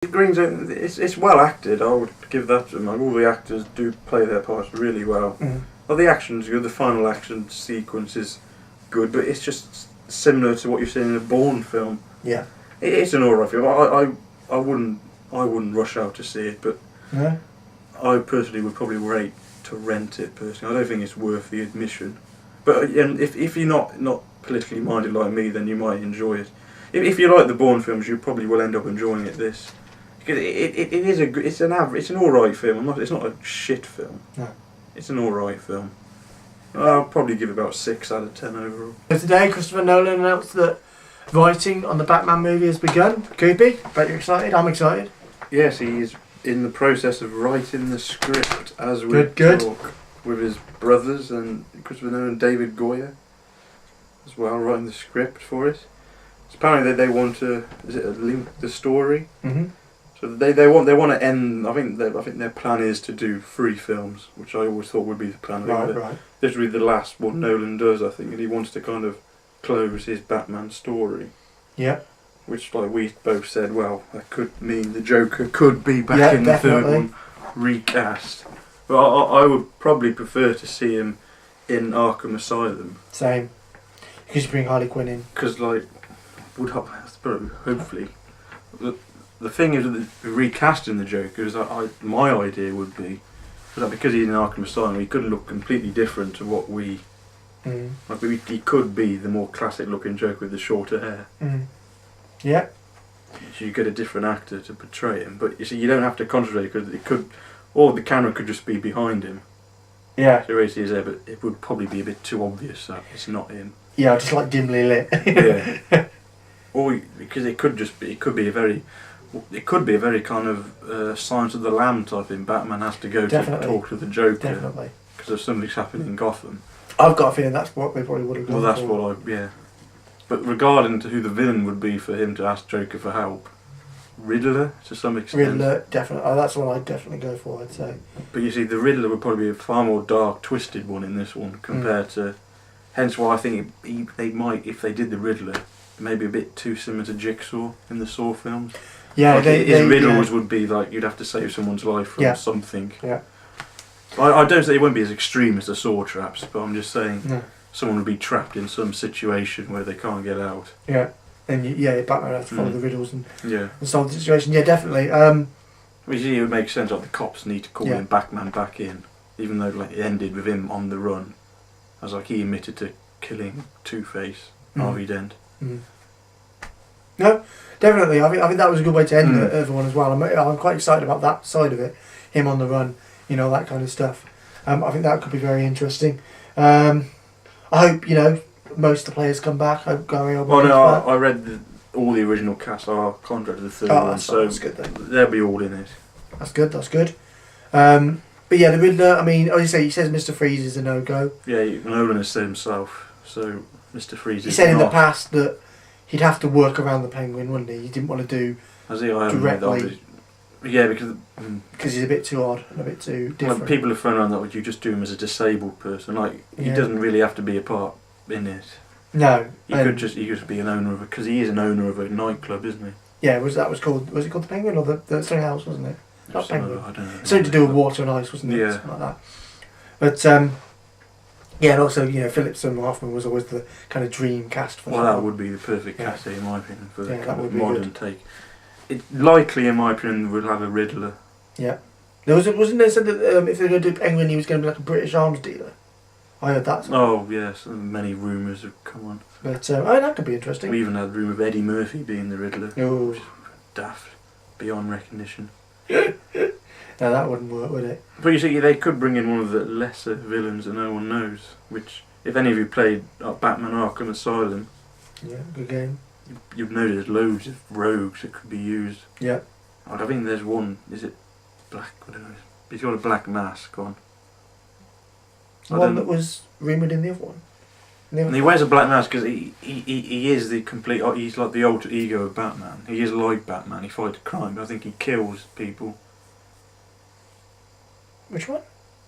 It's well acted. I would give that to them. Like, all the actors do play their parts really well. Well, the action's good. The final action sequence is good, but it's just similar to what you've seen in a Bourne film. Yeah, it's an alright film. I wouldn't rush out to see it, but I personally would probably wait to rent it. Personally, I don't think it's worth the admission. But if you're not politically minded like me, then you might enjoy it. If you like the Bourne films, you probably will end up enjoying it. This because it's an alright film. It's not a shit film. No. It's an alright film. I'll probably give it about 6 out of 10 overall. So today, Christopher Nolan announced that writing on the Batman movie has begun. Coopey, bet you're excited. I'm excited. Yes, he's in the process of writing the script as we talk with his brothers and Christopher Nolan and David Goyer as well, writing the script for it. So apparently they want to link the story. So they want to end. I think their plan is to do 3 films, which I always thought would be the plan. Right. This will be the last one Nolan does, I think, and he wants to kind of close his Batman story. Yeah. Which, like we both said, well, that could mean the Joker could be back in the third one, recast. But I would probably prefer to see him in Arkham Asylum. Same. Because you bring Harley Quinn in. Because, like, hopefully. The thing is, with recasting the Joker, is my idea would be that because he's in Arkham Asylum, he could look completely different to what we. Like he could be the more classic-looking Joker with the shorter hair. Yeah. So you get a different actor to portray him, but you see, you don't have to concentrate because it could, or the camera could just be behind him. Yeah. So raise his hair, but it would probably be a bit too obvious that it's not him. Yeah, just like dimly lit. Yeah. Or because it could be a very kind of Silence of the Lamb type thing. Batman has to go to talk to the Joker. Definitely. Because if something's happening in Gotham. I've got a feeling that's what they probably would have gone for. Well, that's what But regarding to who the villain would be for him to ask Joker for help, Riddler to some extent. Riddler, definitely. Oh, that's what I'd definitely go for, I'd say. But you see, the Riddler would probably be a far more dark, twisted one in this one compared to. Hence why I think they might, if they did the Riddler, maybe a bit too similar to Jigsaw in the Saw films. Yeah, like his riddles would be like you'd have to save someone's life from something. Yeah. I don't say it won't be as extreme as the Saw traps, but I'm just saying someone would be trapped in some situation where they can't get out. Yeah. And Batman has to follow the riddles and solve the situation. Yeah, definitely. You see, it would make sense. Like the cops need to call him Batman back in, even though like it ended with him on the run, as like he admitted to killing Two-Face, Harvey Dent. No, definitely. I think that was a good way to end everyone as well. I'm quite excited about that side of it. Him on the run, that kind of stuff. I think that could be very interesting. I hope most of the players come back. I hope Gary Oldman comes back. I read all the original cast are contracted to the third one, so that's good then. They'll be all in it. That's good. But yeah, the Riddler. I mean, as you say, he says Mr. Freeze is a no-go. Yeah, Nolan has said himself. So Mr. Freeze. He said in the past that he'd have to work around the Penguin, wouldn't he? He didn't want to do directly. Yeah, because he's a bit too odd and a bit too different. Like people have thrown around that would you just do him as a disabled person? Like he doesn't really have to be a part in it. No, he could just be an owner of it because he is an owner of a nightclub, isn't he? Yeah, was it called the Penguin or the Stone House, wasn't it? Not Penguin. I don't know. Something to do with water and ice, wasn't it? Yeah, something like that. But and also Phillips and Hoffman was always the kind of dream cast for. Well, that would be the perfect cast in my opinion for the kind of modern take. It likely, in my opinion, would have a Riddler. Yeah. Wasn't there said that if they were going to do Penguin, he was going to be like a British arms dealer? I heard that. Oh, yes. Many rumours have come on. But that could be interesting. We even had a rumour of Eddie Murphy being the Riddler. Oh. Daft. Beyond recognition. No, that wouldn't work, would it? But you see, they could bring in one of the lesser villains that no one knows. Which, if any of you played Batman Arkham Asylum... Yeah, good game. You've noticed there's loads of rogues that could be used. Yeah. I think there's one, is it black? I don't know. He's got a black mask on. One that was rumoured in the other one. And he wears a black mask because he is the complete. He's like the alter ego of Batman. He is like Batman. He fights crime, but I think he kills people. Which one?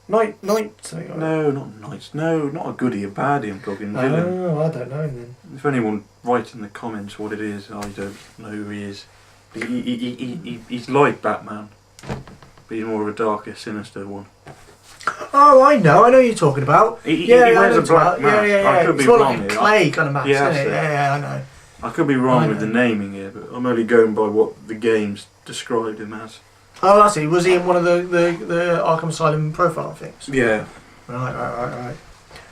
Knight something like No, not Knights. No, not a goodie, a baddie. I'm talking villain. Oh, I don't know then. If anyone writes in the comments what it is, I don't know who he is. He's like Batman, but he's more of a darker, sinister one. Oh, I know who you're talking about. He wears a black mask. Yeah. I could be it's more wrong like a here. clay kind of mask, Yeah, isn't it? that's it. Yeah, I know. I could be wrong with the naming here, but I'm only going by what the games described him as. Oh, I see. Was he in one of the Arkham Asylum profile things? Yeah. Right.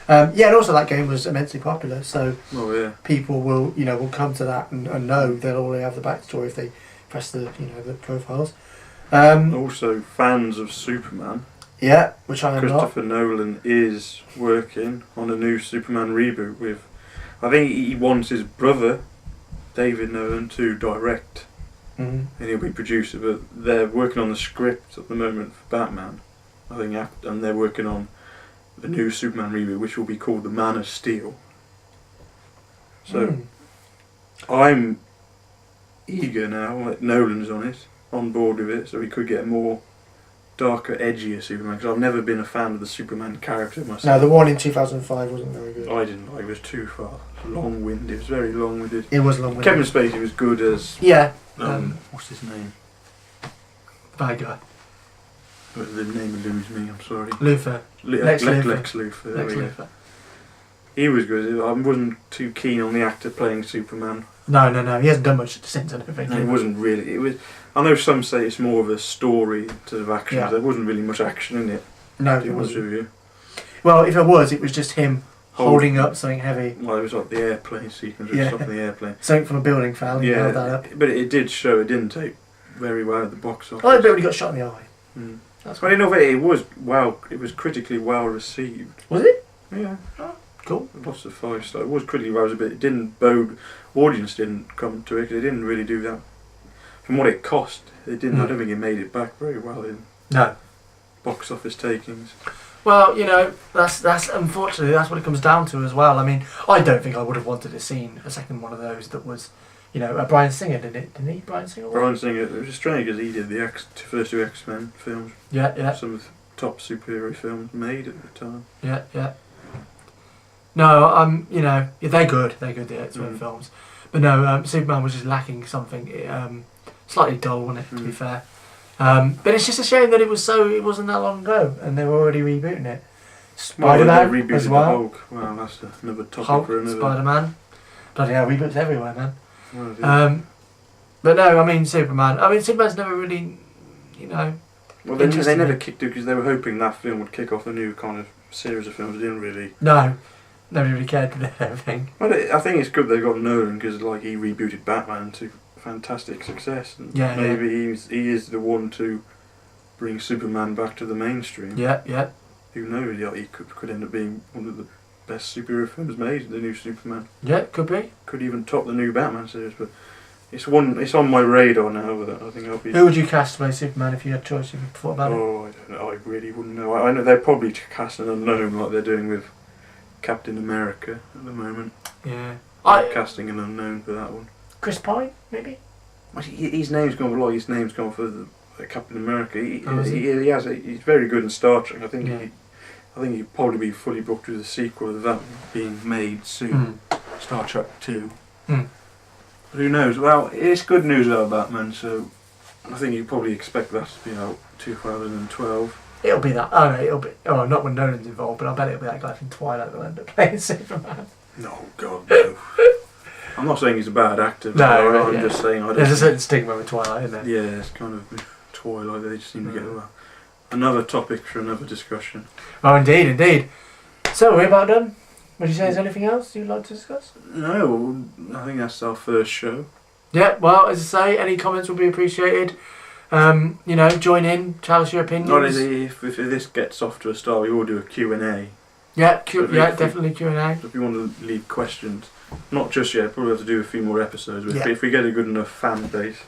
Yeah, and also that game was immensely popular, so people will come to that and know they'll already have the backstory if they press the profiles. Also, fans of Superman. Yeah, which I am not. Christopher Nolan is working on a new Superman reboot with. I think he wants his brother, David Nolan, to direct, and he'll be producer. But they're working on the script at the moment for Batman. I think, and they're working on the new Superman reboot, which will be called The Man of Steel. So, I'm eager now that Nolan's on board with it, so we could get a more darker, edgier Superman, because I've never been a fan of the Superman character myself. No, the one in 2005 wasn't very good. I didn't like it. It was too far. Long-winded. It was very long-winded. It was long-winded. Kevin Spacey was good as... Yeah. What's his name? Bad guy. But the name eludes me, I'm sorry. Luthor. Lex Luthor. There we go. He was good. I wasn't too keen on the actor playing Superman. No. He hasn't done much since, I don't think. No, it wasn't really. It was. I know some say it's more of a story instead of action. Yeah. There wasn't really much action in it. No, it wasn't. Well, if it was just him holding up something heavy. Well, it was like the airplane sequence. Yeah. Stopping the airplane. Something from a building fell and he held that up. But it did show. It didn't take very well at the box office. Oh, I bet when he got shot in the eye. That's well, it was it was critically well received. Was it? Yeah. Oh, cool. Lots of 5 stars. It was critically well received, but it didn't bode. Audience didn't come to it. They didn't really do that. From what it cost, it didn't. I don't think it made it back very well in box office takings. Well, that's unfortunately that's what it comes down to as well. I mean, I don't think I would have wanted to see a second one of those that was, Bryan Singer did it, didn't he? Bryan Singer. Bryan Singer. It was strange because he did the first 2 X-Men films. Yeah. Some of the top superhero films made at the time. Yeah. No, they're good. They're good, the X-Men films. But no, Superman was just lacking something. Slightly dull, wasn't it? To be fair. But it's just a shame that it wasn't that long ago, and they were already rebooting it. Spider-Man they rebooted as well. The Hulk. Well, that's another topic Hulk, for another. Spider-Man. Bloody hell, reboots everywhere, man. Well, but no, I mean Superman. Superman's never really, Well, they never kicked it because they were hoping that film would kick off a new kind of series of films. It didn't really. No, nobody really cared, did they? I think. Well, I think it's good they got Nolan because he rebooted Batman to fantastic success, and maybe he is the one to bring Superman back to the mainstream. Yeah. Who knows? He could end up being one of the best superhero films made. The new Superman. Yeah, could be. Could even top the new Batman series, but it's on my radar now. That I think I'll be. Who would you cast to play Superman if you had a choice? If you thought about it? Oh, I don't know. I really wouldn't know. I know they're probably casting an unknown like they're doing with Captain America at the moment. Yeah. Casting an unknown for that one. Chris Pine, maybe. His name's gone for his name's gone for the Captain America. He's very good in Star Trek. I think he'd probably be fully booked with a sequel of that being made soon. Star Trek 2. But who knows? Well, it's good news about Batman, so I think you probably expect that to be out 2012. It'll be that. Oh no, it'll be. Oh, not when Nolan's involved, but I bet it'll be that guy from Twilight that'll end up playing Superman. No, God, no. I'm not saying he's a bad actor. No, I'm just saying there's a certain stigma with Twilight, isn't there? Yeah, it's kind of Twilight. They just seem to get another topic for another discussion. Oh, indeed. So we're about done. Would you say there's anything else you'd like to discuss? No, I think that's our first show. Yeah. Well, as I say, any comments would be appreciated. Join in, tell us your opinions. If this gets off to a start, we will do a Q&A. Yeah, definitely Q&A. If you want to leave questions, not just yet, probably have to do a few more episodes. But if we get a good enough fan base,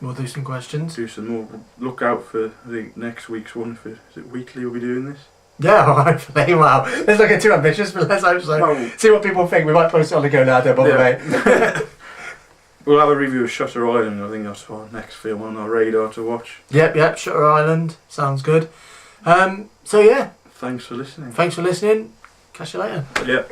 we'll do some questions. Do some more. Look out for next week's one. Is it weekly we'll be doing this? Yeah, hopefully. Wow. Let's not get too ambitious, but let's hope so. Well, see what people think. We might post it on the go now, don't bother, mate. We'll have a review of Shutter Island. I think that's our next film on our radar to watch. Yep. Shutter Island. Sounds good. So, yeah. Thanks for listening. Catch you later. Yep.